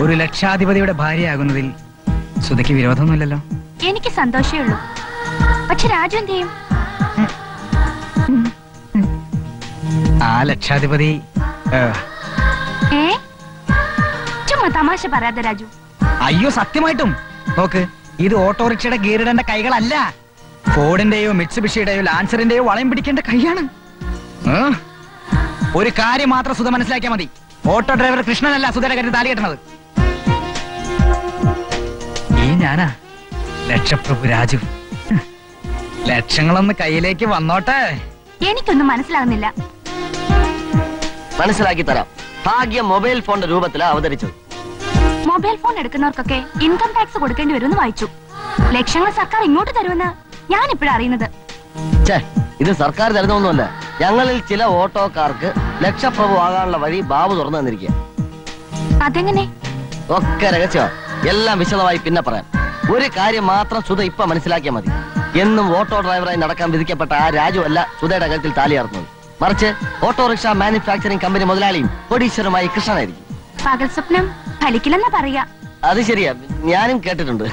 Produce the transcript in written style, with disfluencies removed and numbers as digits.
ഒരു ലക്ഷാധിപതിയുടെ ഭാര്യയാകുന്നതിൽ സുധയ്ക്ക് വിരോധമൊന്നുമില്ലല്ലോ. എനിക്ക് സന്തോഷമേ ഉള്ളൂ. പക്ഷെ രാജു എന്ത് ചെയ്യും? ആ ലക്ഷാധിപതി ചുമ്മാ തമാശ പറയാതെ രാജു. അയ്യോ സത്യമായിട്ടും നോക്ക്, ഇത് ഓട്ടോറിക്ഷയുടെ ഗീറിടേണ്ട കൈകളല്ല. ഫോർഡിന്റെയോ മിറ്റ്സുബിഷിയുടെയോ ലാൻസറിന്റെയോ വളയം പിടിക്കേണ്ട കൈയാണ്. ഒരു കാര്യം മാത്രം സുധ മനസ്സിലാക്കിയാൽ മതി. ഓട്ടോ ഡ്രൈവർ കൃഷ്ണനല്ല സുധയുടെ കരുതി താലി കെട്ടണത്. ഈ ഞാനാ ലക്ഷപ്രഭു രാജു. ലക്ഷങ്ങളൊന്ന് കയ്യിലേക്ക് വന്നോട്ടെ. എനിക്കൊന്നും മനസ്സിലാകുന്നില്ല. മനസ്സിലാക്കി തരാം. ഭാഗ്യം മൊബൈൽ ഫോണിന്റെ രൂപത്തിലാണ് അവതരിച്ചത്. മൊബൈൽ ഫോൺ എടുക്കുന്നവർക്കൊക്കെ ഇൻകം ടാക്സ് കൊടുക്കേണ്ടി വരുമെന്ന് വായിച്ചു. ലക്ഷങ്ങൾ സർക്കാർ ഇങ്ങോട്ട് തരുമെന്ന് ഞാൻ ഇപ്പോഴാണ് അറിയുന്നത്. ഇത് സർക്കാർ തരുന്നൊന്നുമല്ല. ഞങ്ങളിൽ ചില ഓട്ടോക്കാർക്ക് ലക്ഷപ്രഭു ആകാനുള്ള വഴി ബാബു തുറന്നു തന്നിരിക്കുക. അതെങ്ങനെ? ഒക്കെ രഹസ്യമാ. എല്ലാം വിശദമായി പിന്നെ പറയാം. ഒരു കാര്യം മാത്രം സുധ ഇപ്പൊ മനസ്സിലാക്കിയാൽ മതി. എന്നും ഓട്ടോ ഡ്രൈവറായി നടക്കാൻ വിധിക്കപ്പെട്ട ആ രാജു അല്ല സുധയുടെ കഴുത്തിൽ താലിയാർന്നത്. മറിച്ച് ഓട്ടോറിക്ഷ മാനുഫാക്ചറിംഗ് കമ്പനി മുതലാളിയും കോടീശ്വരമായി കൃഷ്ണനായിരിക്കും. പകൽ സ്വപ്നം ഫലിക്കില്ലെന്നാ പറയാ. അത് ശരിയാ, ഞാനും കേട്ടിട്ടുണ്ട്.